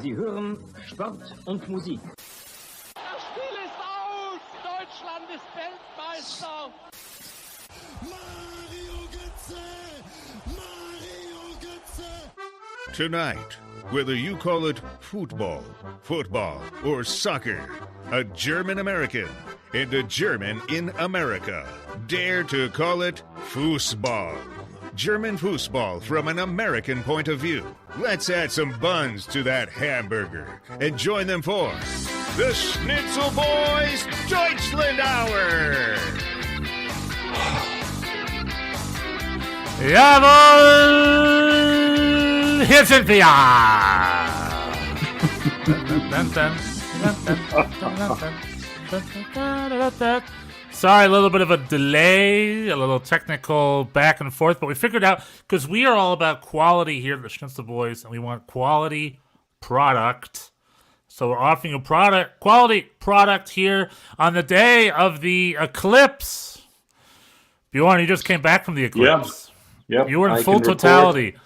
Sie hören Sport und Musik. Das Spiel ist aus! Deutschland ist Weltmeister! Mario Götze! Mario Götze! Tonight, whether you call it football, or soccer, a German American and a German in America dare to call it Fußball. German Fußball from an American point of view. Let's add some buns to that hamburger and join them for the Schnitzel Boys Deutschland Hour. Jawohl! Hier sind wir! Sorry, a little bit of a delay, a little technical back and forth, but we figured out, because we are all about quality here at the Schnitzel Boys, and we want quality product. So we're offering a quality product here on the day of the eclipse. Bjorn, you just came back from the eclipse. Yep. You were in full totality.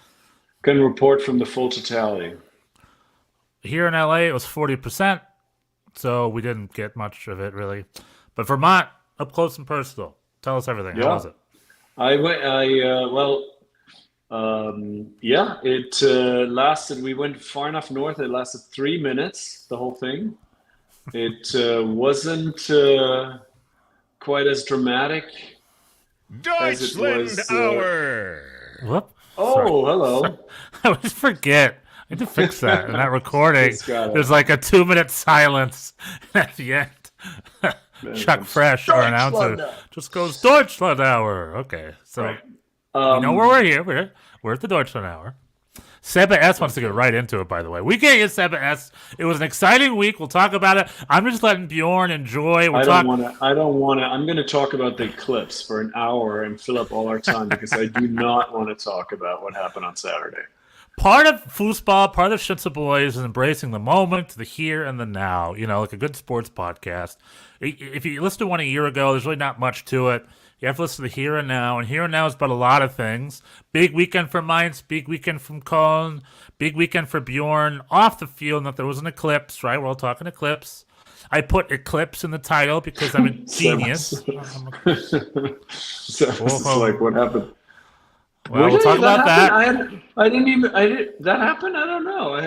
Can report from the full totality. Here in LA, it was 40%, so we didn't get much of it, really. But Vermont, up close and personal. Tell us everything. How was it? It lasted. We went far enough north. It lasted 3 minutes, the whole thing. It wasn't quite as dramatic as it was. Deutschland Hour. Whoop. Oh, Sorry. hello. I always forget. I need to fix that in that recording. There's like a 2-minute silence at the end. Chuck Fresh, our announcer, just goes Deutschland Hour. Okay, so right. You know where we're here. We're at the Deutschland Hour. Seba S wants to get right into it, by the way. We get you, Seba S. It was an exciting week. We'll talk about it. I'm just letting Bjorn enjoy. I don't want to. I'm going to talk about the eclipse for an hour and fill up all our time because I do not want to talk about what happened on Saturday. Part of foosball, part of Schnitzel Boys is embracing the moment, the here and the now. You know, like a good sports podcast. If you listen to one a year ago, there's really not much to it. You have to listen to the here and now, and here and now is about a lot of things. Big weekend for Mainz, big weekend from Köln, big weekend for Bjorn. Off the field, that there was an eclipse, right? We're all talking eclipse. I put eclipse in the title because I'm a genius. So it's like, what happened? Well, we'll talk about that. That happened? I don't know.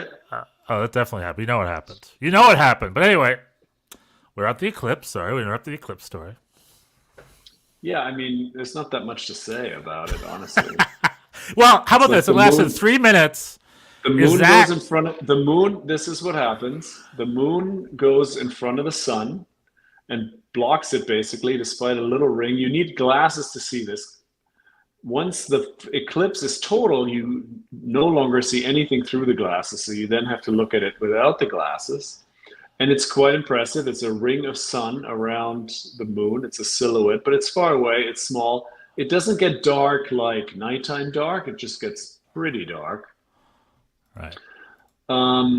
That definitely happened. You know what happened. You know what happened. But anyway, we're at the eclipse. Sorry, we interrupted the eclipse story. Yeah, I mean, there's not that much to say about it, honestly. Well, how about this? It lasted 3 minutes. The moon goes in front of the moon. This is what happens. The moon goes in front of the sun and blocks it, basically, despite a little ring. You need glasses to see this. Once the eclipse is total, you no longer see anything through the glasses. So you then have to look at it without the glasses. And it's quite impressive. It's a ring of sun around the moon. It's a silhouette, but it's far away. It's small. It doesn't get dark like nighttime dark. It just gets pretty dark. Right. But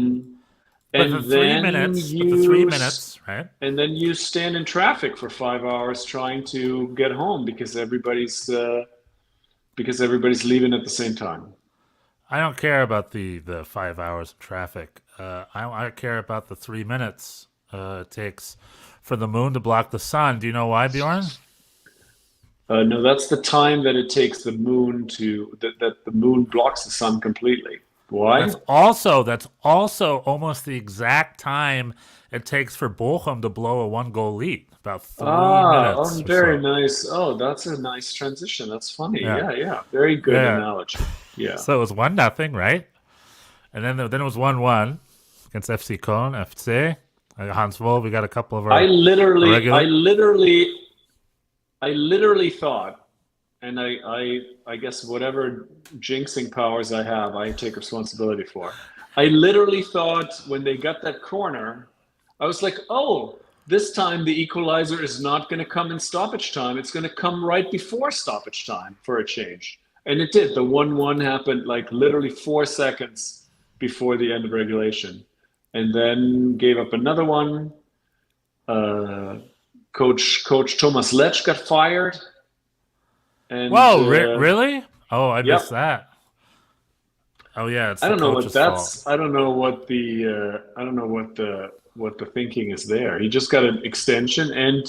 the 3 minutes, right? And then you stand in traffic for 5 hours trying to get home because everybody's leaving at the same time. I don't care about the 5 hours of traffic. I care about the 3 minutes it takes for the moon to block the sun. Do you know why, Bjorn? No, that's the time that it takes the moon that the moon blocks the sun completely. Why? That's also almost the exact time it takes for Bochum to blow a 1-goal lead. About 3 minutes. Oh, very nice. Oh, that's a nice transition. That's funny. Yeah. Very good analogy. Yeah. So it was 1-0, right? And then it was 1-1 against FC Köln, FC. Hans Wohl, we got a couple of our. I literally thought, and I guess whatever jinxing powers I have, I take responsibility for. I literally thought when they got that corner, I was like, oh, this time the equalizer is not going to come in stoppage time. It's going to come right before stoppage time for a change. And it did. The 1-1 happened like literally 4 seconds before the end of regulation. And then gave up another one. Coach Thomas Letsch got fired. And, whoa, really? Oh, I missed that. Oh yeah, it's I the don't know what coach's that's. fault. I don't know what the. I don't know what the thinking is there. He just got an extension, and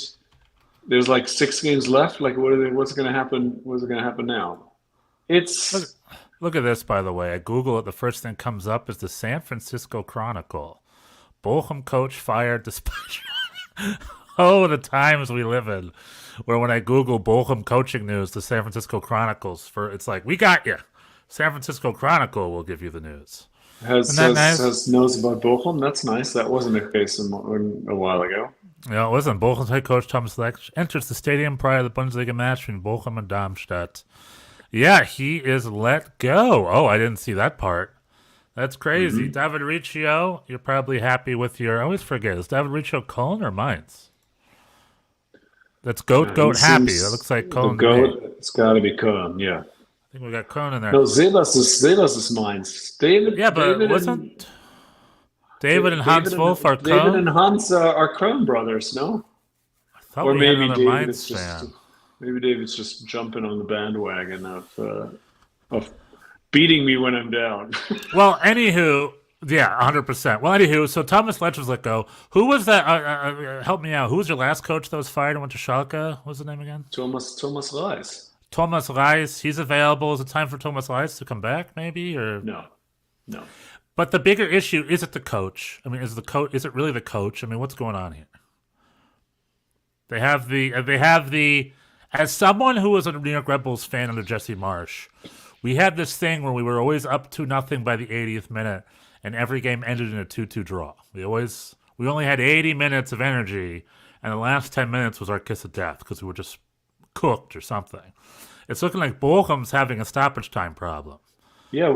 there's like 6 games left. Like, what's going to happen? What's going to happen now? Look, It's look at this, by the way. I Google it. The first thing comes up is the San Francisco Chronicle. Bochum coach fired despite. Oh, the times we live in. Where when I Google Bochum coaching news, the San Francisco Chronicles, it's like, we got you. San Francisco Chronicle will give you the news. has Isn't that nice? has knows about Bochum. That's nice. That wasn't the case a while ago. Yeah, it wasn't. Bochum's head coach Thomas Lech enters the stadium prior to the Bundesliga match between Bochum and Darmstadt. Yeah, he is let go. Oh, I didn't see that part. That's crazy. Mm-hmm. David Riccio, you're probably happy with your... I always forget. Is David Riccio Cologne or Mainz? That's Goat He happy. seems- That looks like the Cologne. to me. goat. It's got to be Köln. Yeah. I think we got Cologne in there. No, Zelas is Mainz. David. Yeah, but David wasn't David and Hans Wolf are David and Cologne? Hans are Köln brothers, no? I thought Or we had maybe another David Mainz is just fan. maybe David's just jumping on the bandwagon of beating me when I'm down. Well, anywho, yeah, 100%. Well, anywho, so Thomas Lech was let go. Who was that? Help me out. Who was your last coach that was fired and went to Schalke? What was the name again? Thomas Reis. Thomas Reis. He's available. Is it time for Thomas Reis to come back, maybe? Or No. But the bigger issue, is it the coach? I mean, is it really the coach? I mean, what's going on here? They have the as someone who was a New York Red Bulls fan under Jesse Marsh, we had this thing where we were always up 2-0 by the 80th minute, and every game ended in a 2-2 draw. We only had 80 minutes of energy, and the last 10 minutes was our kiss of death because we were just cooked or something. It's looking like Bochum's having a stoppage time problem. Yeah,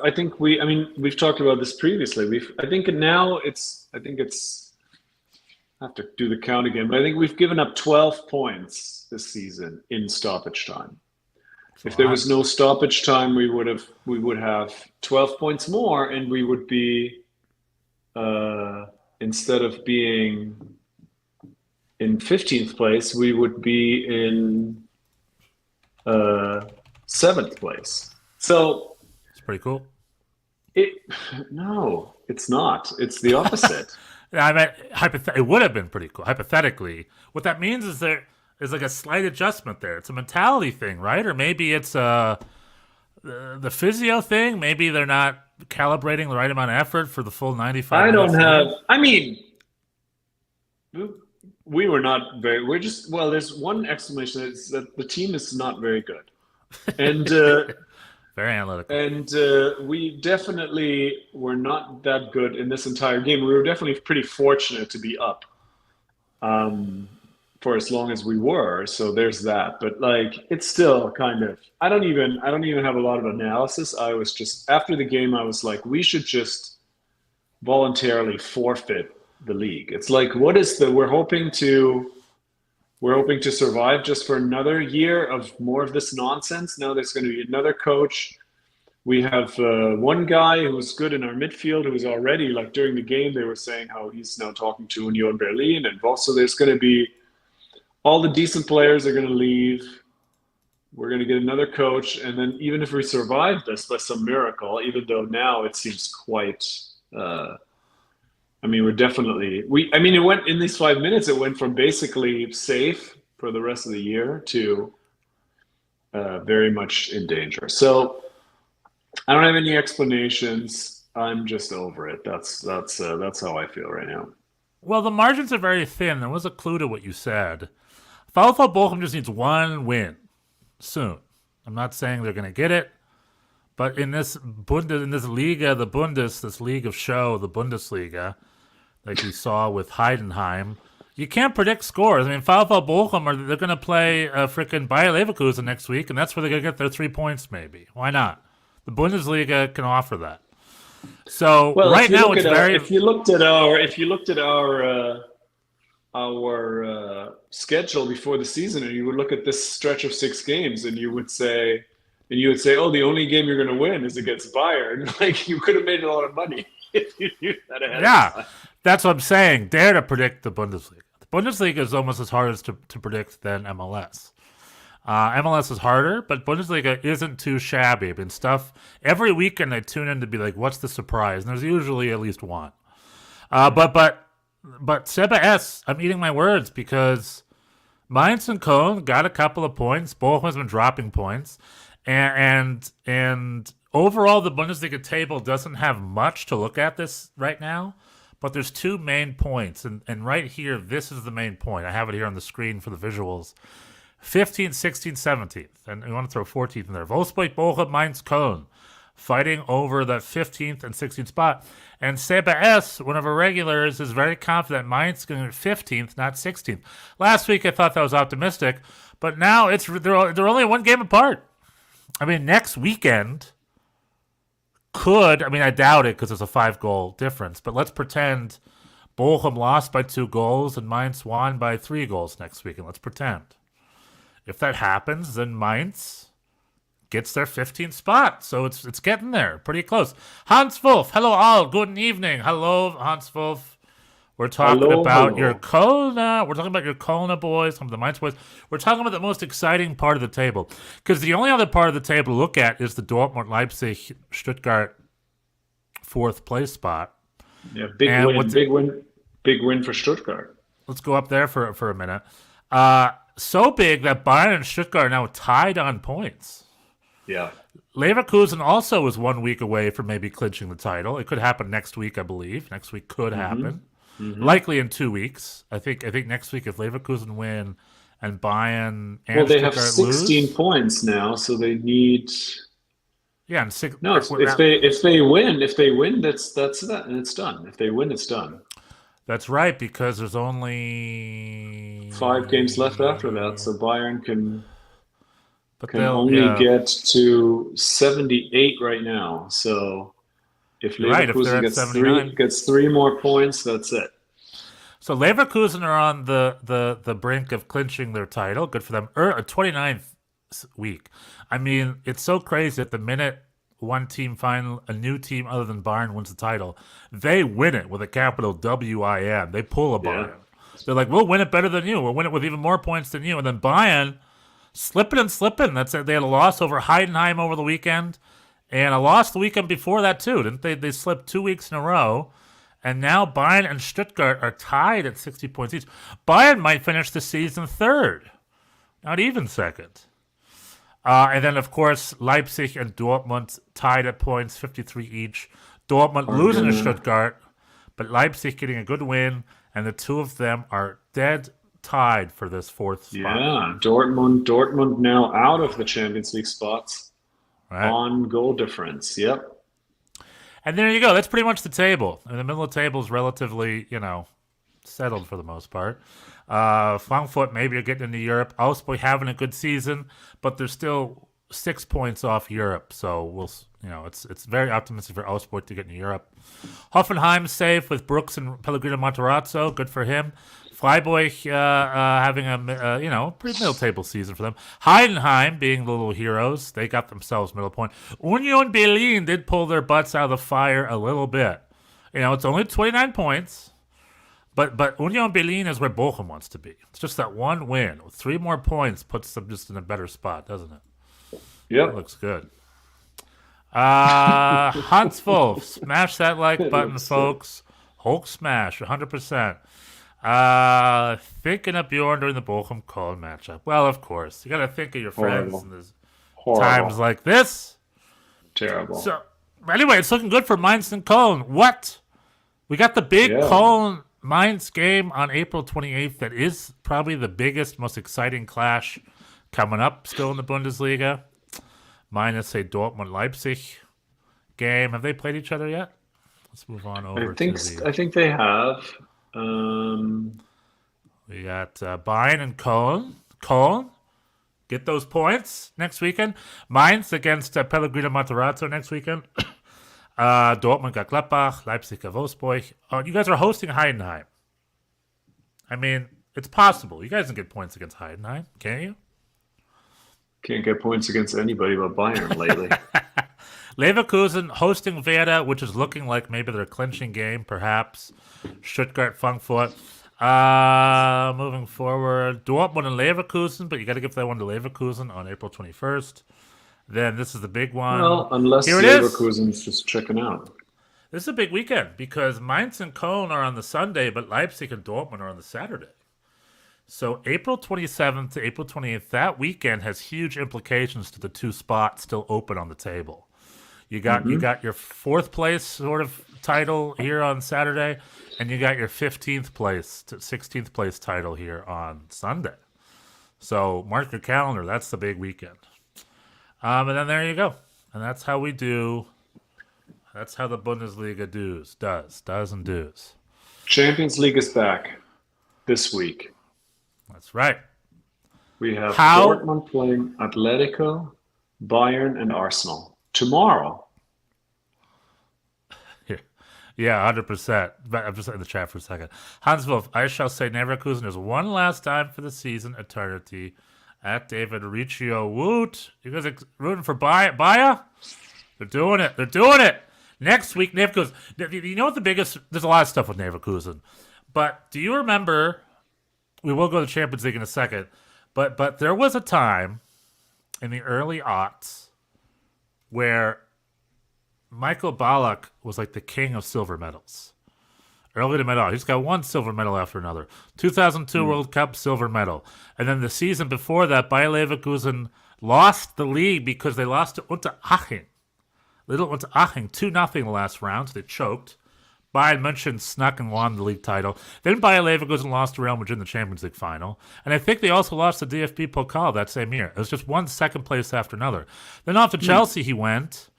I think we've talked about this previously. I think I have to do the count again, but I think we've given up 12 points this season in stoppage time. If there was no stoppage time, we would have 12 points more, and we would be instead of being in 15th place, we would be in 7th place. So It's pretty cool. No, it's not. It's the opposite. I mean, it would have been pretty cool. Hypothetically, what that means is there is like a slight adjustment there. It's a mentality thing, right? Or maybe it's the physio thing. Maybe they're not calibrating the right amount of effort for the full 95 minutes. I mean, we were not very. There's one explanation. It's that the team is not very good, and very analytical. And we definitely were not that good in this entire game. We were definitely pretty fortunate to be up for as long as we were. So there's that. But like, it's still kind of. I don't even have a lot of analysis. I was just after the game. I was like, we should just voluntarily forfeit the league. It's like, we're hoping to survive just for another year of more of this nonsense. Now there's going to be another coach. We have one guy who's good in our midfield who was already, like during the game, they were saying how he's now talking to Union Berlin. And also there's going to be all the decent players are going to leave. We're going to get another coach. And then even if we survive this by some miracle, even though now it seems quite... it went in these 5 minutes, it went from basically safe for the rest of the year to very much in danger. So I don't have any explanations. I'm just over it. That's how I feel right now. Well, the margins are very thin. There was a clue to what you said. VfL Bochum just needs one win soon. I'm not saying they're going to get it, but in this Liga, this league of show, the Bundesliga, like we saw with Heidenheim, you can't predict scores. I mean, VfL Bochum, they're going to play frickin' Bayer Leverkusen next week, and that's where they're going to get their 3 points maybe. Why not? The Bundesliga can offer that. So right now it's very... If you looked at our schedule before the season, and you would look at this stretch of 6 games, and you would say, oh, the only game you're going to win is against Bayern. Like, you could have made a lot of money if you knew that ahead of time. That's what I'm saying. Dare to predict the Bundesliga. The Bundesliga is almost as hard as to predict than MLS. MLS is harder, but Bundesliga isn't too shabby. I mean, every weekend I tune in to be like, what's the surprise? And there's usually at least one. But Seba S, I'm eating my words because Mainz and Köln got a couple of points. Bochum has been dropping points. And overall, the Bundesliga table doesn't have much to look at this right now. But there's two main points. And right here, this is the main point. I have it here on the screen for the visuals. 15th, 16th, 17th. And we want to throw 14th in there. Wolfsburg, Bochum, Mainz, Köln. Fighting over the 15th and 16th spot. And Seba S., one of our regulars, is very confident Mainz is going to get 15th, not 16th. Last week I thought that was optimistic, but now they're only one game apart. I mean, next weekend I doubt it because it's a 5-goal difference, but let's pretend Bochum lost by 2 goals and Mainz won by 3 goals next weekend. Let's pretend. If that happens, then Mainz gets their 15th spot. So it's getting there, pretty close. Hans Wolf, hello all, good evening. Hello, Hans Wolf. We're talking about your Köln. We're talking about your Köln boys, some of the Mainz boys. We're talking about the most exciting part of the table. Because the only other part of the table to look at is the Dortmund, Leipzig, Stuttgart 4th place spot. Yeah, big win for Stuttgart. Let's go up there for a minute. So big that Bayern and Stuttgart are now tied on points. Yeah. Leverkusen also is 1 week away from maybe clinching the title. It could happen next week, I believe. Next week could happen. Mm-hmm. Likely in 2 weeks. I think next week if Leverkusen win and Bayern and they Stuttgart have 16 lose, points now, so they need. Yeah, and six. No, if they win, that's that, and it's done. If they win, it's done. That's right, because there's only 5 games left after that, so Bayern can only yeah. get to 78 right now. So if Leverkusen gets 3 more points, that's it. So Leverkusen are on the brink of clinching their title. Good for them. 29th week. I mean, it's so crazy that the minute one team a new team other than Bayern wins the title, they win it with a capital W-I-N. They pull a Bayern. Yeah. They're like, we'll win it better than you. We'll win it with even more points than you. And then Bayern slipping. That's it. They had a loss over Heidenheim over the weekend, and a loss the weekend before that too, didn't they? They slipped 2 weeks in a row, and now Bayern and Stuttgart are tied at 60 points each. Bayern might finish the season 3rd, not even 2nd. And then, of course, Leipzig and Dortmund tied at points, 53 each. Dortmund losing to Stuttgart, but Leipzig getting a good win, and the two of them are dead tied for this 4th spot. Yeah, Dortmund now out of the Champions League spots on goal difference. Yep. And there you go. That's pretty much the table. And the middle of the table is relatively, settled for the most part. Frankfurt maybe are getting into Europe. Augsburg having a good season, but they're still 6 points off Europe. So it's very optimistic for Augsburg to get into Europe. Hoffenheim safe with Brooks and Pellegrino Matarazzo. Good for him. Freiburg having a pretty middle table season for them. Heidenheim being the little heroes. They got themselves middle point. Union Berlin did pull their butts out of the fire a little bit. It's only 29 points. But Union Berlin is where Bochum wants to be. It's just that one win. 3 more points puts them just in a better spot, doesn't it? Yeah. That looks good. Hans Wolf, smash that like button, folks. Hulk smash, 100%. Thinking of Bjorn during the Bochum Köln matchup. Well, of course. You got to think of your friends in these times like this. Terrible. So, anyway, it's looking good for Mainz and Köln. What? We got the big Köln Mainz game on April 28th. That is probably the biggest, most exciting clash coming up still in the Bundesliga. Minus a Dortmund-Leipzig game. Have they played each other yet? Let's move on over I think they have. We got Bayern and Köln. Köln, get those points next weekend. Mainz against Pellegrino Matarazzo next weekend. Dortmund got Gladbach. Leipzig got Wolfsburg. You guys are hosting Heidenheim. I mean, it's possible. You guys can get points against Heidenheim, can't you? Can't get points against anybody but Bayern lately. Leverkusen hosting Werder, which is looking like maybe their clinching game, perhaps. Stuttgart, Frankfurt. Moving forward, Dortmund and Leverkusen, but you got to give that one to Leverkusen on April 21st. Then this is the big one. Well, unless Here it is. Leverkusen's just checking out. This is a big weekend because Mainz and Köln are on the Sunday, but Leipzig and Dortmund are on the Saturday. So April 27th to April 28th, that weekend has huge implications to the two spots still open on the table. You got your fourth place sort of title here on Saturday, and you got your 15th place to 16th place title here on Sunday. So mark your calendar. That's the big weekend. And then there you go. And that's how we do. That's how the Bundesliga does and does. Champions League is back this week. That's right. We have Dortmund playing Atletico, Bayern, and Arsenal tomorrow. Yeah, 100%. But I'm just in the chat for a second. Hans Wolf, I shall say Leverkusen is one last time for the season eternity. At David Riccio, woot. You guys are rooting for Bayer? They're doing it. They're doing it. Next week, Leverkusen. You know what the biggest... There's a lot of stuff with Leverkusen. But do you remember... We will go to the Champions League in a second. But there was a time in the early aughts where Michael Ballack was like the king of silver medals. Early to mid-aughts. He's got one silver medal after another. 2002 World Cup silver medal. And then the season before that, Bayer Leverkusen lost the league because they lost to Unterhaching. Little Unterhaching, 2-0 in the last round. So they choked. Bayern München snuck and won the league title. Then Bayer Leverkusen lost to Real Madrid in the Champions League final. And I think they also lost the DFB Pokal that same year. It was just one second place after another. Then off to Chelsea he went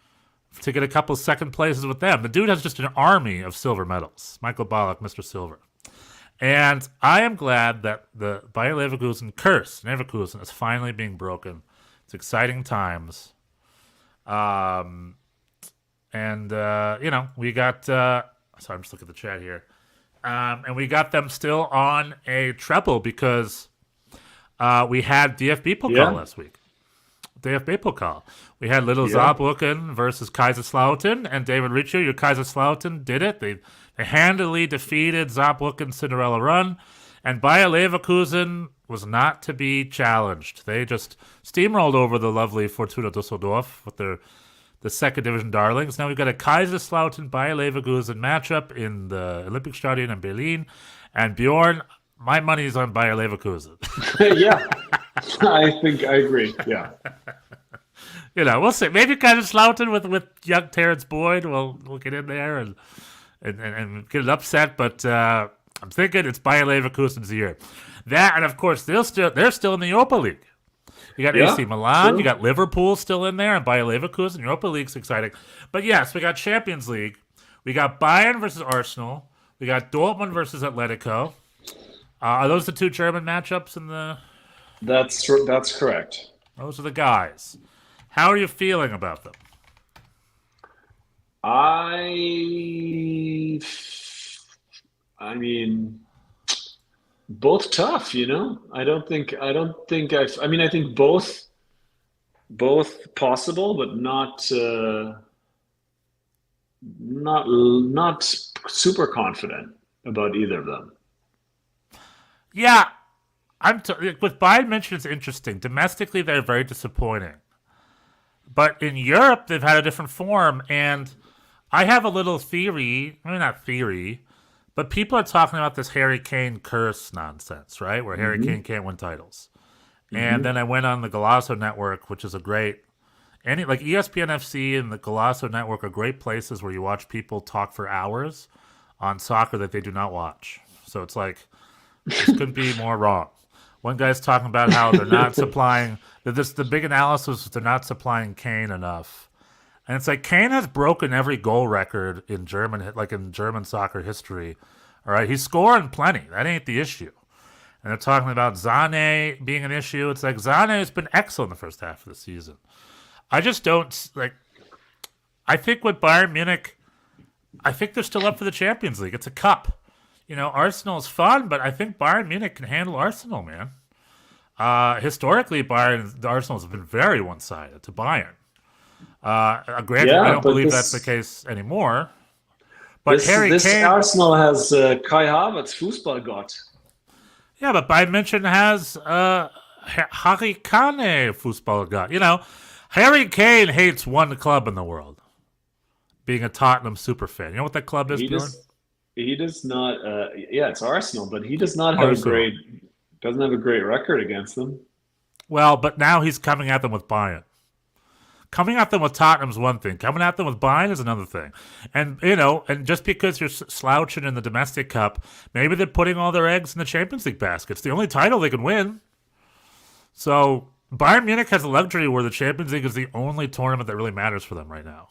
to get a couple second places with them. The dude has just an army of silver medals. Michael Ballack, Mr. Silver. And I am glad that the Bayer Leverkusen curse, Leverkusen, is finally being broken. It's exciting times. We got... sorry, I'm just looking at the chat here. And we got them still on a treble because we had DFB Pokal last week. DFB Pokal. We had Little Saarbrücken versus Kaiserslautern, and David Riccio, your Kaiserslautern, did it. They handily defeated Saarbrücken's Cinderella run, and Bayer Leverkusen was not to be challenged. They just steamrolled over the lovely Fortuna Düsseldorf with the second division darlings. Now we've got a Kaiserslautern Bayer Leverkusen matchup in the Olympic Stadion in Berlin, and Bjorn, my money's on Bayer Leverkusen. Yeah. I think I agree. Yeah. We'll see. Maybe Kaiserslautern with young Terrence Boyd will get in there and get it upset. But I'm thinking it's Bayer Leverkusen's year. That, and of course they're still in the Europa League. You got AC Milan, true. You got Liverpool still in there, and Bayer Leverkusen. Europa League's exciting. But yes, we got Champions League. We got Bayern versus Arsenal. We got Dortmund versus Atletico. Are those the two German matchups in the? That's correct. Those are the guys. How are you feeling about them? I mean, both tough. I think both possible, but not super confident about either of them. Yeah. With Bayern München, it's interesting. Domestically, they're very disappointing. But in Europe, they've had a different form. And I have a little theory. Maybe not theory. But people are talking about this Harry Kane curse nonsense, right? Where Harry Kane can't win titles. And then I went on the Golasso Network, which is a great... like ESPN FC and the Golasso Network are great places where you watch people talk for hours on soccer that they do not watch. So it's like, this couldn't be more wrong. One guy's talking about how they're not supplying... The big analysis is they're not supplying Kane enough. And it's like Kane has broken every goal record in German soccer history. All right, he's scoring plenty. That ain't the issue. And they're talking about Sané being an issue. It's like Sané has been excellent the first half of the season. I just don't I think with Bayern Munich, I think they're still up for the Champions League. It's a cup. Arsenal is fun, but I think Bayern Munich can handle Arsenal, man. Historically, Arsenal has been very one-sided to Bayern. Granted, I don't believe that's the case anymore. But Harry Kane, Arsenal has Kai Havertz Fußballgott. Yeah, but Bayern München has Harry Kane Fußballgott. You know, Harry Kane hates one club in the world, being a Tottenham superfan. You know what that club is, Bjorn? He does not. Yeah, it's Arsenal, but he does not have doesn't have a great record against them. Well, but now he's coming at them with Bayern. Coming at them with Tottenham's one thing. Coming at them with Bayern is another thing. And, you know, and just because you're slouching in the domestic cup, maybe they're putting all their eggs in the Champions League basket. It's the only title they can win. So Bayern Munich has a luxury where the Champions League is the only tournament that really matters for them right now.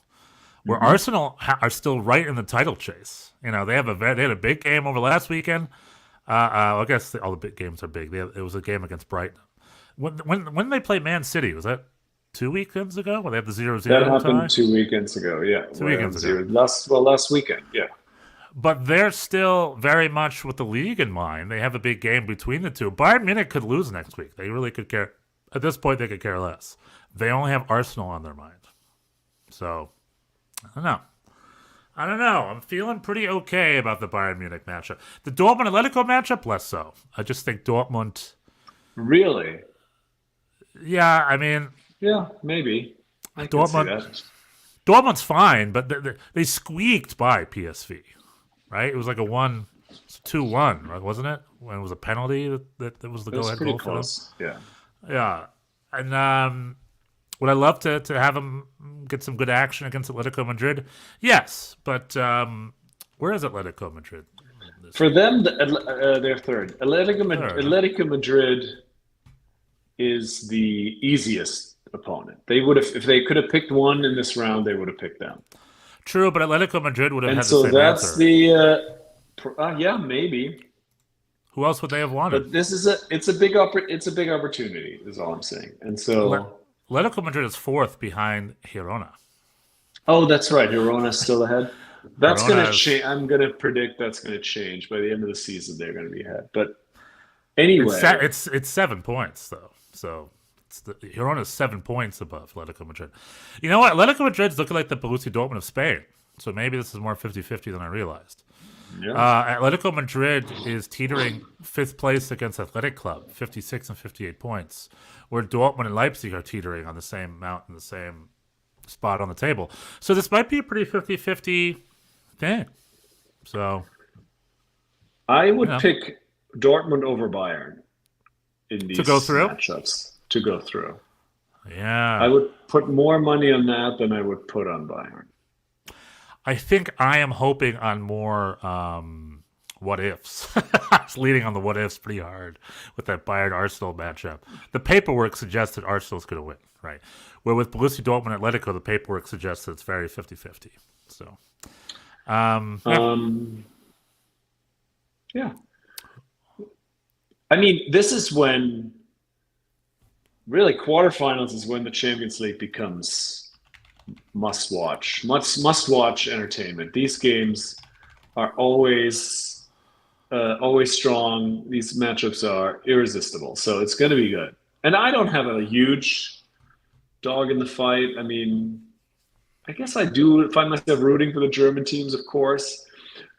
Where Arsenal are still right in the title chase. You know, they had a big game over last weekend. I guess all the big games are big. It was a game against Brighton. When they play Man City, was that 2 weekends ago? When they had the 0-0 That happened tie? 2 weekends ago, yeah. 2 weekends ago. Last weekend, yeah. But they're still very much with the league in mind. They have a big game between the two. Bayern Munich could lose next week. They really could care. At this point, they could care less. They only have Arsenal on their mind. So, I don't know. I'm feeling pretty okay about the Bayern Munich matchup. The Dortmund-Atletico matchup, less so. I just think Dortmund... Really? Yeah, I mean... Yeah, maybe. I can see that. Dortmund's fine, but they squeaked by PSV, right? It was like a 2-1, right? Wasn't it? When it was a penalty that was the go-ahead goal for them. Yeah. Yeah. And would I love to have them get some good action against Atletico Madrid? Yes, but where is Atletico Madrid? For them, they're third. Atletico Madrid is the easiest opponent. They would have, if they could have picked one in this round, they would have picked them. True, but Atletico Madrid would have had the same that's answer. Yeah, maybe. Who else would they have wanted? But it's a big opportunity, is all I'm saying. And so Atletico Madrid is fourth behind Girona. Oh, that's right. Girona's still ahead. That's going to change. I'm going to predict that's going to change by the end of the season. They're going to be ahead. But anyway, it's 7 points though. So Girona's 7 points above Atletico Madrid. You know what? Atletico Madrid's looking like the Borussia Dortmund of Spain. So maybe this is more 50-50 than I realized. Yeah. Atletico Madrid is teetering 5th place against Athletic Club, 56 and 58 points, where Dortmund and Leipzig are teetering on the same amount in the same spot on the table. So this might be a pretty 50-50 thing. So I would pick Dortmund over Bayern in these matchups to go through. Yeah. I would put more money on that than I would put on Bayern. I think I am hoping on more what ifs. I was leading on the what ifs pretty hard with that Bayern-Arsenal matchup. The paperwork suggests that Arsenal's going to win, right? Where with Borussia Dortmund Atletico, the paperwork suggests that it's very 50-50. So, yeah. I mean, this is when really quarterfinals is when the Champions League becomes must watch entertainment. These games are always strong. These matchups are irresistible. So it's going to be good. And I don't have a huge dog in the fight. I mean, I guess I do find myself rooting for the German teams, of course,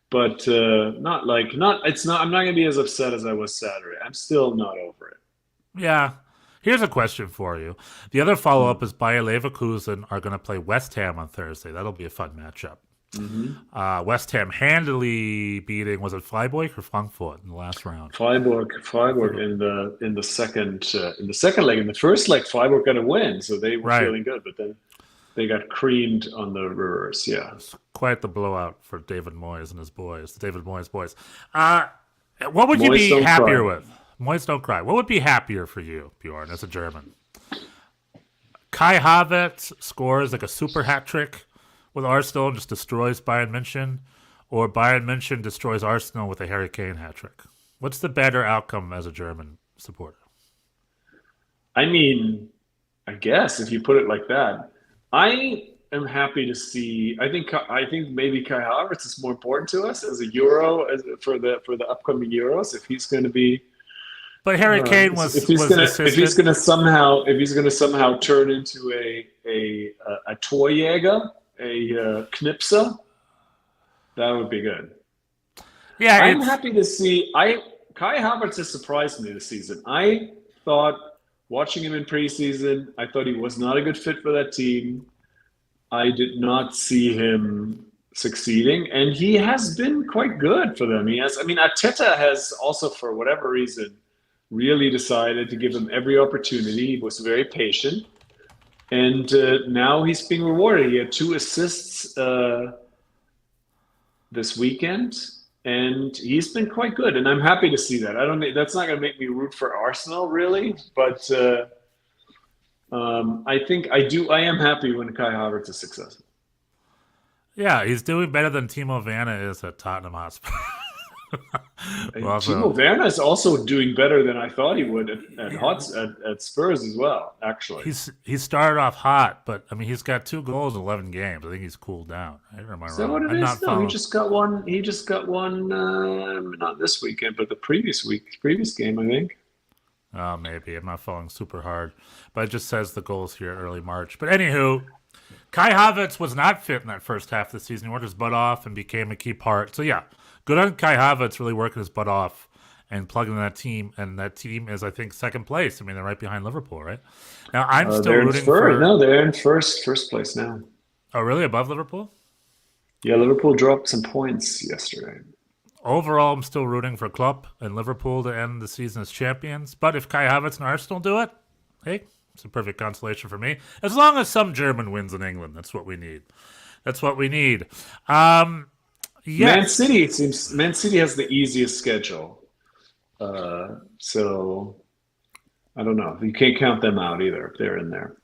but I'm not going to be as upset as I was Saturday. I'm still not over it. Yeah. Here's a question for you. The other follow-up is Bayer Leverkusen are going to play West Ham on Thursday. That'll be a fun matchup. Mm-hmm. West Ham handily beating, was it Freiburg or Frankfurt in the last round? Freiburg in the second leg. In the first leg, Freiburg got a win, so they were feeling good. But then they got creamed on the reverse. Yeah, it's quite the blowout for David Moyes and his boys, the David Moyes boys. What would you be happier with? Moyes don't cry. What would be happier for you, Bjorn, as a German? Kai Havertz scores like a super hat trick with Arsenal and just destroys Bayern München, or Bayern München destroys Arsenal with a Harry Kane hat trick? What's the better outcome as a German supporter? I mean, I guess if you put it like that, I am happy to see. I think maybe Kai Havertz is more important to us as a Euro for the upcoming Euros if he's going to be. But Harry Kane was if he's going to somehow turn into a Torjäger, a Knipser, That would be good. Yeah, I'm happy to see. Kai Havertz has surprised me this season. I thought watching him in preseason, I thought he was not a good fit for that team. I did not see him succeeding, and he has been quite good for them. Arteta has also, for whatever reason, really decided to give him every opportunity. He was very patient, and now he's being rewarded. He had 2 assists this weekend, and he's been quite good, and I'm happy to see that. That's not going to make me root for Arsenal, really, but I am happy when Kai Havertz is successful. Yeah, he's doing better than Timo Werner is at Tottenham Hotspur. Timo Werner is also doing better than I thought he would at Spurs as well. Actually, he started off hot, but I mean he's got 2 goals in 11 games. I think he's cooled down. Is that what it is? No, he just got one. He just got one. Not this weekend, but the previous game, I think. Oh, maybe I'm not following super hard, but it just says the goals here early March. But anywho, Kai Havertz was not fit in that first half of the season. He worked his butt off and became a key part. So yeah. Good on Kai Havertz really working his butt off and plugging in that team. And that team is, I think, second place. I mean, they're right behind Liverpool, right? Now, I'm still rooting for... No, they're in first place now. Oh, really? Above Liverpool? Yeah, Liverpool dropped some points yesterday. Overall, I'm still rooting for Klopp and Liverpool to end the season as champions. But if Kai Havertz and Arsenal do it, hey, it's a perfect consolation for me. As long as some German wins in England, that's what we need. That's what we need. Yes. Man City has the easiest schedule, so I don't know. You can't count them out either if they're in there.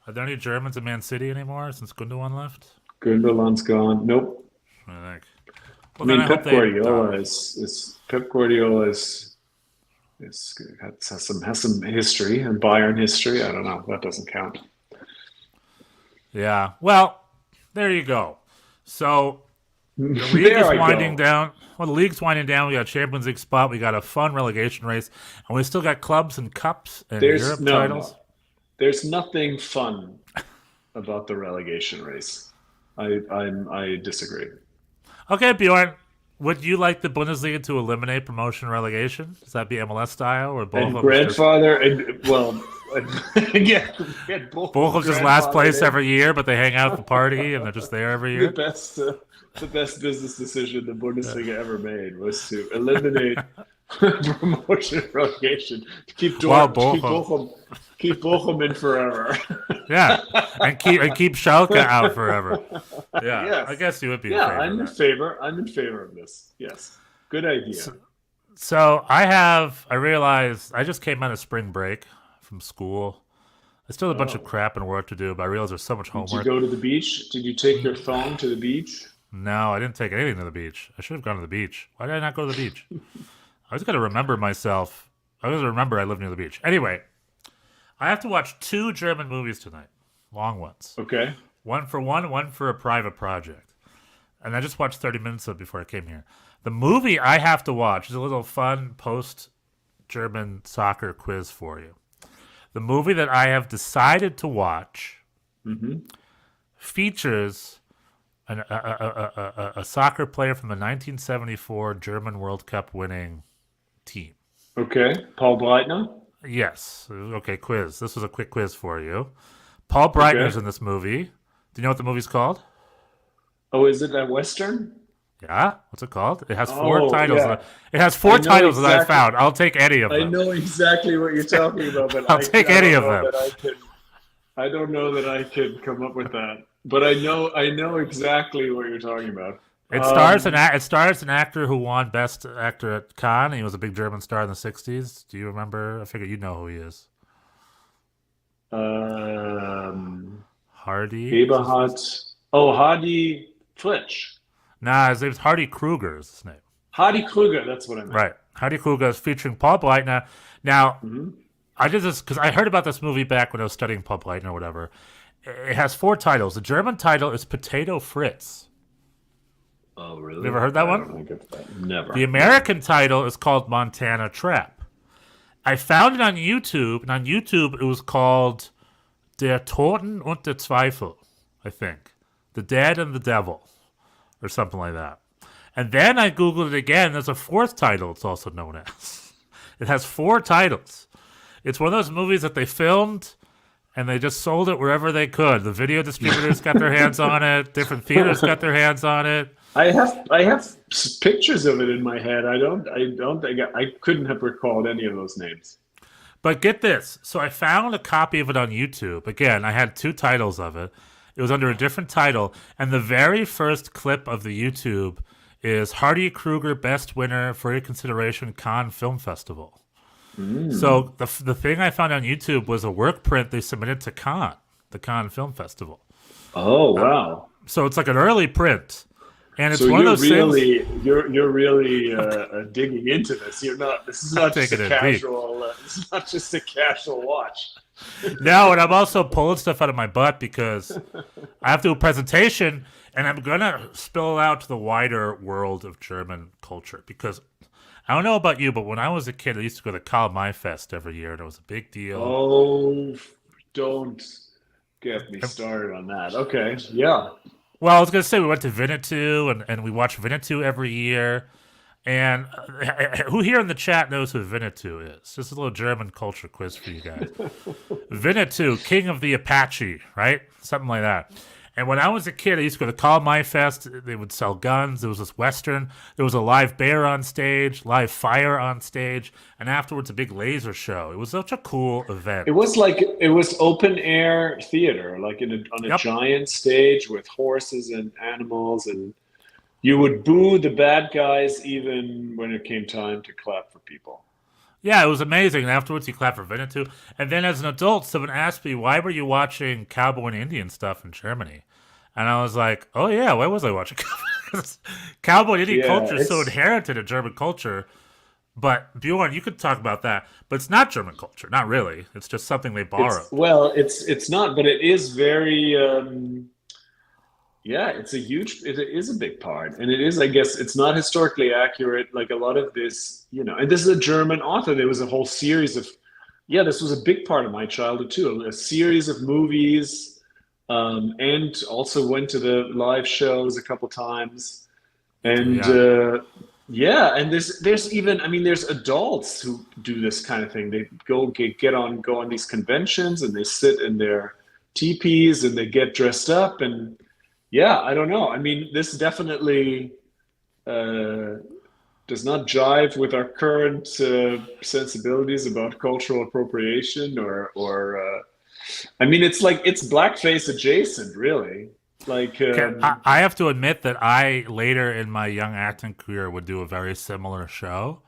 Are there any Germans in Man City anymore since Gundogan left? Gundogan's gone. Nope. I think. Well, I mean, Pep Guardiola has some history and Bayern history. I don't know. That doesn't count. Yeah. Well, there you go. So. The league is winding down. Well, the league's winding down. We got a Champions League spot. We got a fun relegation race, and we still got clubs and cups and Europe titles. There's nothing fun about the relegation race. I disagree. Okay, Bjorn, would you like the Bundesliga to eliminate promotion and relegation? Does that be MLS style or both? And grandfather yeah, Bochum's just last place every year, but they hang out at the party and they're just there every year. The best business decision the Bundesliga ever made was to eliminate promotion and relegation. Keep Bochum in forever. Yeah, and keep Schalke out forever. Yeah, yes. I guess you would be. Yeah, I'm in favor of this. Yes, good idea. So I realized I just came out of spring break from school. I still have a bunch of crap and work to do, but I realized there's so much homework. Did you go to the beach? Did you take your phone to the beach? No, I didn't take anything to the beach. I should have gone to the beach. Why did I not go to the beach? I just got to remember myself. I got to remember I live near the beach. Anyway, I have to watch 2 German movies tonight. Long ones. Okay. One for a private project. And I just watched 30 minutes of it before I came here. The movie I have to watch is a little fun post-German soccer quiz for you. The movie that I have decided to watch features a soccer player from the 1974 German World Cup winning team. Okay. Paul Breitner? Yes. Okay, quiz. This was a quick quiz for you. Paul Breitner's in this movie. Do you know what the movie's called? Oh, is it a Western? Yeah. What's it called? It has 4 titles. Yeah. It has 4 titles that I found. I'll take any of them. I know exactly what you're talking about, but I'll take any of them. I don't know that I could come up with that. But I know exactly what you're talking about. It stars an actor who won Best Actor at Cannes. He was a big German star in the 60s. Do you remember? I figure you know who he is. Hardy? Eberhard. Oh, Hardy Fritsch. Nah, his name's Hardy Kruger is his name. Hardy Kruger, that's what I meant. Right. Hardy Kruger is featuring Paul Breitner. Now, I did this because I heard about this movie back when I was studying Paul Breitner or whatever. It has 4 titles. The German title is Potato Fritz. Oh, really? You ever heard that one? I don't think that. Never. The American title is called Montana Trap. I found it on YouTube, and on YouTube it was called Der Toten und der Zweifel, I think. The Dead and the Devil, or something like that. And then I Googled it again. There's a fourth title it's also known as. It has 4 titles. It's one of those movies that they filmed and they just sold it wherever they could. The video distributors got their hands on it. Different theaters got their hands on it. I have pictures of it in my head. I couldn't have recalled any of those names. But get this. So I found a copy of it on YouTube. Again, I had 2 titles of it. It was under a different title. And the very first clip of the YouTube is Hardy Kruger Best Winner for Your Consideration Cannes Film Festival. So the thing I found on YouTube was a work print they submitted to Cannes, the Cannes Film Festival. Oh, wow. So it's like an early print. And it's so one of those things. You're really digging into this. You're not. This is not just a casual. This is not just a casual watch. No, and I'm also pulling stuff out of my butt because I have to do a presentation, and I'm gonna spill out to the wider world of German culture. Because I don't know about you, but when I was a kid, I used to go to Karl-May-Fest every year, and it was a big deal. Oh, don't get me started on that. Okay, yeah. Well, I was going to say we went to Winnetou, and we watch Winnetou every year. And who here in the chat knows who Winnetou is? Just a little German culture quiz for you guys. Winnetou, king of the Apache, right? Something like that. And when I was a kid, I used to go to Karl-May-Fest. They would sell guns. There was this Western. There was a live bear on stage, live fire on stage, and afterwards a big laser show. It was such a cool event. It was open air theater, like on a giant stage with horses and animals, and you would boo the bad guys even when it came time to clap for people. Yeah, it was amazing. And afterwards, you clap for Winnetou. And then as an adult, someone asked me, why were you watching cowboy and Indian stuff in Germany? And I was like, oh, yeah, why was I watching cowboy and Indian culture is so inherited in German culture. But Bjorn, you could talk about that. But it's not German culture. Not really. It's just something they borrowed. It's not, but it is very... it is a big part. And it is, I guess, it's not historically accurate. Like a lot of this, and this is a German author. There was a whole series of, this was a big part of my childhood too. A series of movies, and also went to the live shows a couple times. And and there's even, there's adults who do this kind of thing. They go on these conventions and they sit in their teepees and they get dressed up and, yeah, I don't know. This definitely does not jive with our current sensibilities about cultural appropriation it's blackface adjacent, really. I have to admit that I, later in my young acting career, would do a very similar show,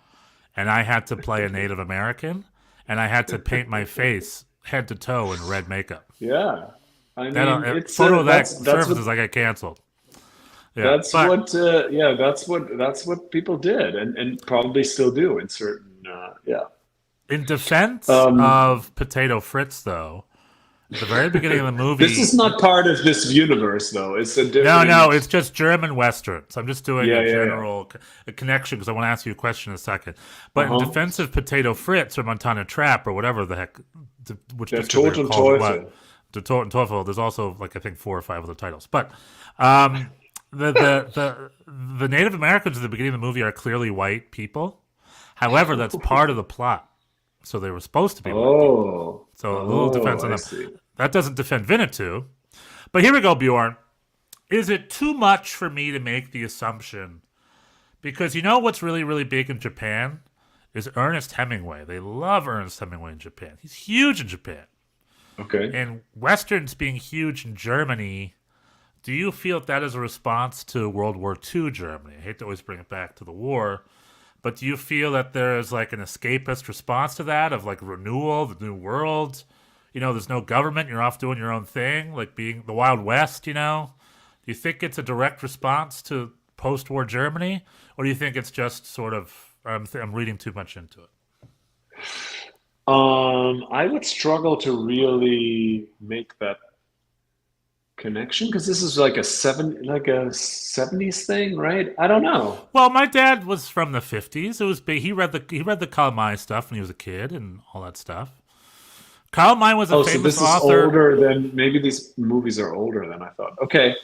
and I had to play a Native American, and I had to paint my face head to toe in red makeup. Yeah. It's photo of that surfaces I got canceled. Yeah, that's what people did, and probably still do in certain. In defense of Potato Fritz, though, at the very beginning of the movie, this is not part of this universe, though. It's a different. No, it's just German westerns. I'm just doing a general connection because I want to ask you a question in a second. But in defense of Potato Fritz or Montana Trap or whatever the heck, which the Toten Teufel. The Toten Teufel. There's also I think 4 or 5 other titles, but the Native Americans at the beginning of the movie are clearly white people. However, that's part of the plot, so they were supposed to be white people. So a little defense on them. That doesn't defend Winnetou, but here we go, Bjorn. Is it too much for me to make the assumption? Because what's really, really big in Japan is Ernest Hemingway. They love Ernest Hemingway in Japan. He's huge in Japan. Okay. And Westerns being huge in Germany, do you feel that is a response to World War II Germany? I hate to always bring it back to the war, but do you feel that there is like an escapist response to that of like renewal, the new world? There's no government. You're off doing your own thing, like being the Wild West, Do you think it's a direct response to post-war Germany? Or do you think it's just sort of, I'm reading too much into it? I would struggle to really make that connection because this is like a 70s thing, right? I don't know. Well, my dad was from the 50s. It was big. He read the Karl-May stuff when he was a kid and all that stuff. Karl-May was a famous author. Older than maybe these movies are older than I thought. Okay.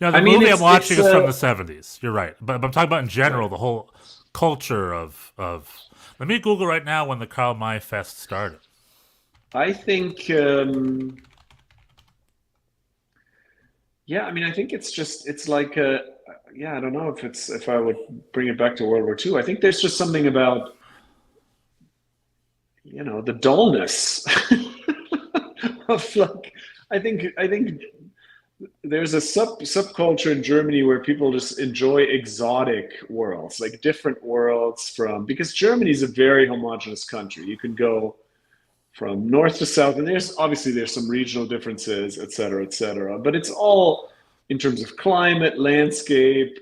No, the I mean, movie I'm watching is from the it's 70s. You're right. But I'm talking about in general, the whole culture of. Let me Google right now when the Karl May Fest started. I think, yeah, I mean, I think it's like, yeah, I don't know if I would bring it back to World War II. I think there's just something about, the dullness of like, I think there's a subculture in Germany where people just enjoy exotic worlds, like different worlds because Germany is a very homogeneous country. You can go from north to south, and there's some regional differences, et cetera, but it's all in terms of climate, landscape,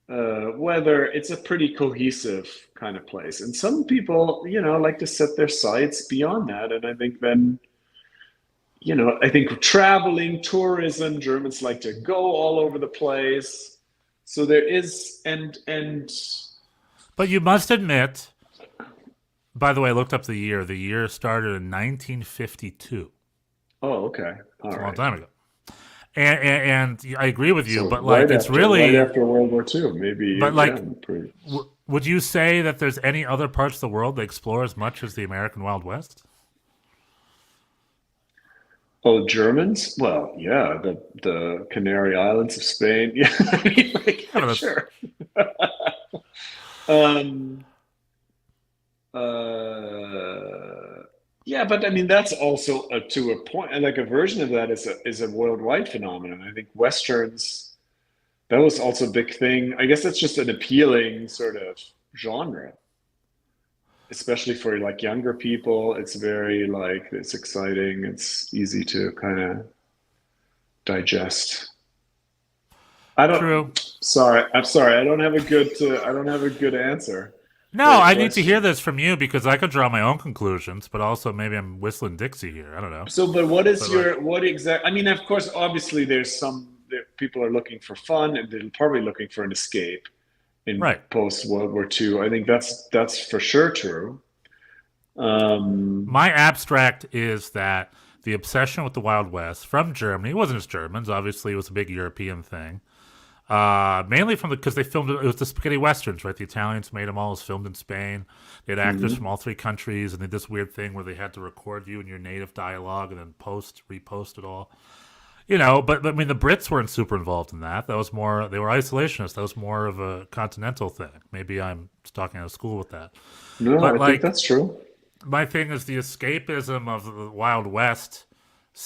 weather. It's a pretty cohesive kind of place, and some people, like to set their sights beyond that. And I think then, I think traveling, tourism, Germans like to go all over the place. So there is, and. But you must admit. By the way, I looked up the year. The year started in 1952. Oh, okay. All It's a right. long time ago. And I agree with you, So but like it's really right after World War II, maybe. But like, pretty... would you say that there's any other parts of the world that explore as much as the American Wild West? Oh, Germans? Well, yeah, the Canary Islands of Spain. Yeah, I mean, like, Yeah, sure. Yeah, but I mean that's also to a point, and like a version of that is a worldwide phenomenon. I think Westerns, that was also a big thing. I guess that's just an appealing sort of genre, especially for like younger people. It's very like it's exciting. It's easy to kind of digest. I don't. True. I'm sorry. I don't have a good answer. No, Great I need to question. hear this from you because I could draw my own conclusions, but also maybe I'm whistling Dixie here. I don't know. So, but what is But your what exact? I mean, of course, obviously, people are looking for fun, and they're probably looking for an escape in Right. post World War II. I think that's for sure true. My abstract is that the obsession with the Wild West from Germany, it wasn't just Germans, obviously it was a big European thing. Mainly because they filmed it was the spaghetti westerns, right? The Italians made them all. It was filmed in Spain. They had actors from all three countries, and they did this weird thing where they had to record you in your native dialogue and then repost it all. But I mean, the Brits weren't super involved in that. That was more, they were isolationists. That was more of a continental thing. Maybe I'm just talking out of school with that. No, But, I think that's true. My thing is the escapism of the Wild West.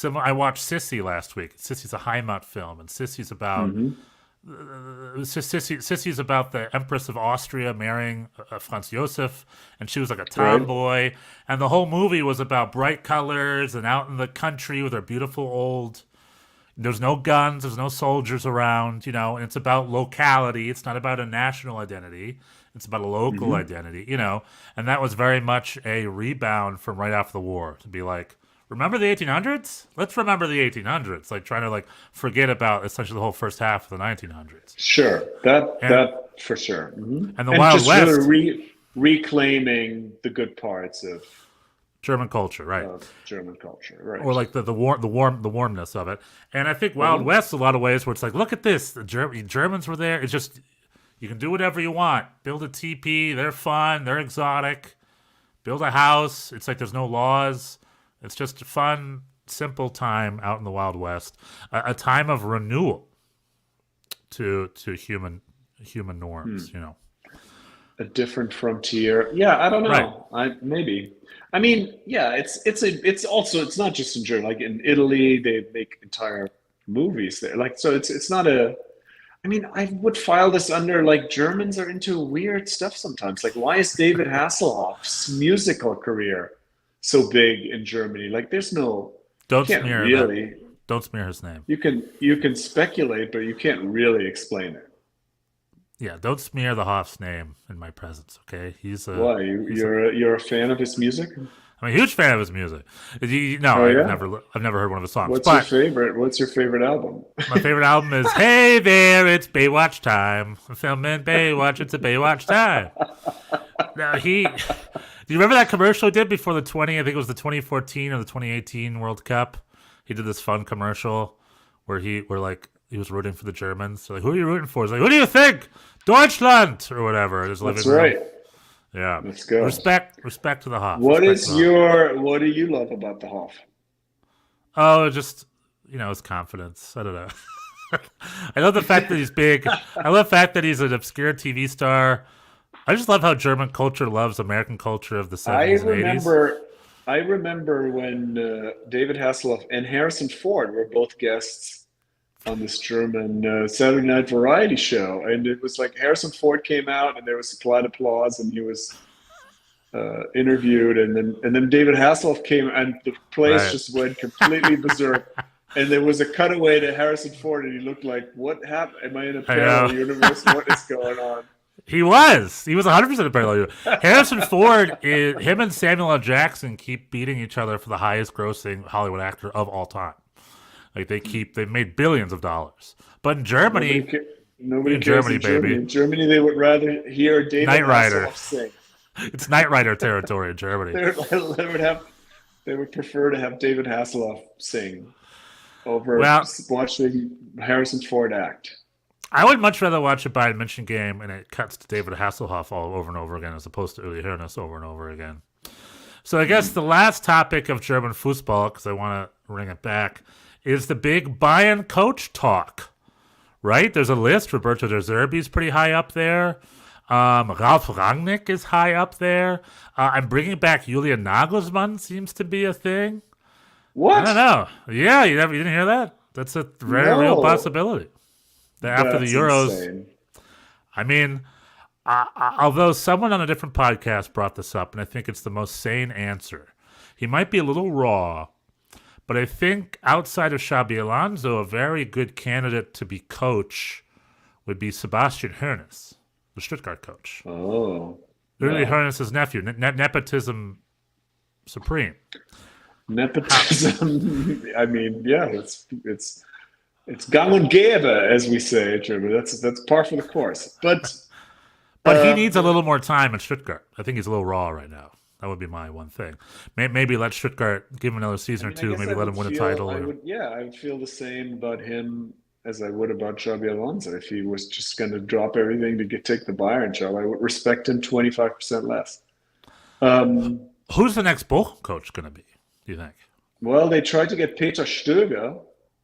I watched Sissy last week. Sissy's a Heimat film, and Sissy's about Sissy's about the Empress of Austria marrying Franz Josef, and she was like a tomboy. And the whole movie was about bright colors and out in the country with her beautiful old. There's no guns, there's no soldiers around, and it's about locality. It's not about a national identity. It's about a local identity, And that was very much a rebound from right after the war to be like, remember the 1800s? Let's remember the 1800s. Like trying to like forget about essentially the whole first half of the 1900s. Sure, that for sure. And the Wild just West, really reclaiming the good parts of German culture, right? German culture, right? Or like the warmness of it. And I think Wild West, a lot of ways where it's like, look at this, the Germans were there. It's just you can do whatever you want. Build a teepee. They're fun. They're exotic. Build a house. It's like there's no laws. It's just a fun, simple time out in the Wild West, a time of renewal to human norms. A different frontier. Yeah, I don't know. Right. Maybe. I mean, yeah, it's also it's not just in Germany. Like in Italy, they make entire movies there. Like so, it's not a. I mean, I would file this under like Germans are into weird stuff sometimes. Like, why is David Hasselhoff's musical career so big in Germany? Like, there's no. Don't can't smear really. that. Don't smear his name. You can speculate, but you can't really explain it. Yeah, don't smear the Hoff's name in my presence. Okay, Why you're a fan of his music? I'm a huge fan of his music. I've never heard one of his songs. What's your favorite album? My favorite album is "Hey There, It's Baywatch Time." I'm filming Baywatch. It's a Baywatch time. Now do you remember that commercial he did before I think it was the 2014 or the 2018 World Cup? He did this fun commercial where he was rooting for the Germans. So like, who are you rooting for? He's like, who do you think? Deutschland or whatever. In his living room. right. Yeah. Let's go. Respect to the Hoff. What do you love about the Hoff? Oh, just, his confidence. I don't know. I love the fact that he's big. I love the fact that he's an obscure TV star. I just love how German culture loves American culture of the 70s and 80s. I remember when David Hasselhoff and Harrison Ford were both guests on this German Saturday Night Variety show. And it was like Harrison Ford came out and there was applied applause and he was interviewed. And then David Hasselhoff came and the place just went completely berserk. And there was a cutaway to Harrison Ford, and he looked like, "What happened? Am I in a parallel universe? What is going on?" He was 100% a parallel universe. Harrison Ford, him and Samuel L. Jackson keep beating each other for the highest-grossing Hollywood actor of all time. Like they've made billions of dollars. But in Germany, nobody cares in Germany. In Germany, they would rather hear David Hasselhoff sing. It's Knight Rider territory in Germany. They would prefer to have David Hasselhoff sing over watching Harrison Ford act. I would much rather watch a Bayern München game and it cuts to David Hasselhoff all over and over again as opposed to Uli Hoeneß over and over again. So I guess the last topic of German football, because I want to bring it back, is the big Bayern coach talk, right? There's a list. Roberto De Zerbi's pretty high up there. Ralf Rangnick is high up there. I'm bringing back Julian Nagelsmann seems to be a thing. What? I don't know. Yeah, you didn't hear that? That's a very real possibility. After the Euros. Insane. I mean, although someone on a different podcast brought this up, and I think it's the most sane answer. He might be a little raw, but I think outside of Xabi Alonso, a very good candidate to be coach would be Sebastian Hoeneß, the Stuttgart coach. Oh. Literally Hoeneß's nephew. Nepotism supreme. Nepotism. I mean, yeah, it's gang und gäbe, as we say in German. That's par for the course. But he needs a little more time in Stuttgart. I think he's a little raw right now. That would be my one thing. Maybe let Stuttgart give him another season or two. Maybe let him win a title. I would feel the same about him as I would about Xabi Alonso. If he was just going to drop everything to take the Bayern job, I would respect him 25% less. Who's the next Bochum coach going to be, do you think? Well, they tried to get Peter Stöger,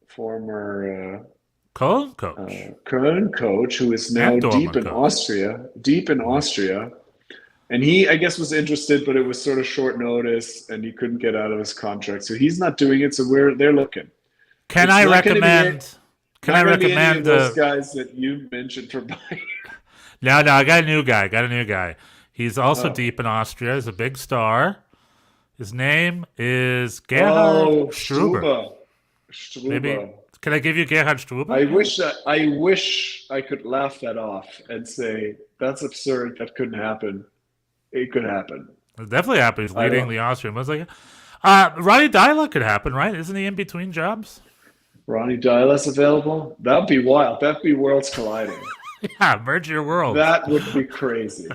former Köln coach. Köln coach, who is now deep in Austria. And he, I guess, was interested, but it was sort of short notice, and he couldn't get out of his contract. So he's not doing it. So they're looking. Can I recommend those guys that you mentioned for Bayern? No, I got a new guy. He's also deep in Austria. He's a big star. His name is Gerhard Struber. Maybe, can I give you Gerhard Struber? I wish I could laugh that off and say that's absurd. That couldn't happen. It could happen. It definitely happened. He's leading the Austrian. I was like, Ronnie Deila could happen, right? Isn't he in between jobs? Ronnie Deila's available? That'd be wild. That'd be worlds colliding. Yeah, merge your world. That would be crazy.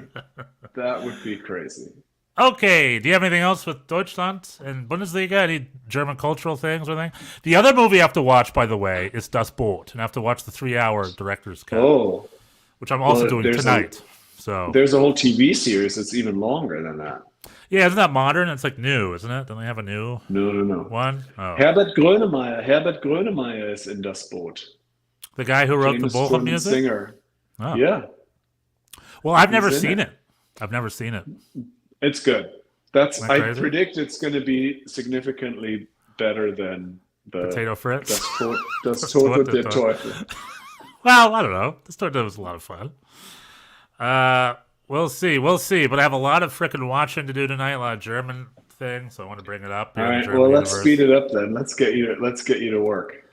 Okay, do you have anything else with Deutschland and Bundesliga? Any German cultural things or anything? The other movie I have to watch, by the way, is Das Boot, and I have to watch the 3-hour director's cut, which I'm also doing tonight. So there's a whole TV series that's even longer than that. Yeah, isn't that modern? It's like new, isn't it? Don't they have a new one? Oh. Herbert Grönemeyer is in Das Boot. The guy who wrote the Bochum music? Singer. Oh. Yeah. Well, I've never seen it. It's good. I predict it's going to be significantly better than the Potato Fritz. Das Tote der Teufel. Well, I don't know. Das Tote was a lot of fun. We'll see. But I have a lot of freaking watching to do tonight. A lot of German things, so I want to bring it up. All right. Well, let's speed it up then. Let's get you to work.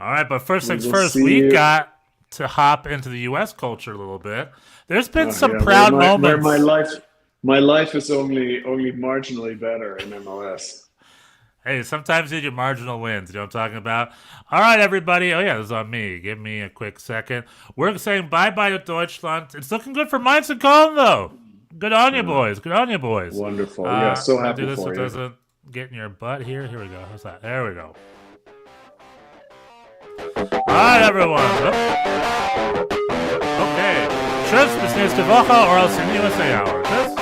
All right. But first things first, we got to hop into the U.S. culture a little bit. There's been some proud moments. Where my life is only marginally better in MLS. Hey, sometimes you get your marginal wins. You know what I'm talking about? All right, everybody. Oh, yeah, this is on me. Give me a quick second. We're saying bye-bye to Deutschland. It's looking good for Mainz and Köln, though. Good on you, boys. Wonderful. Yeah, so happy do this for so it you. doesn't get in your butt here. Here we go. How's that? There we go. All right, everyone. Okay. Tschüss, bis nächste Woche, or else in USA Hour. Tschüss.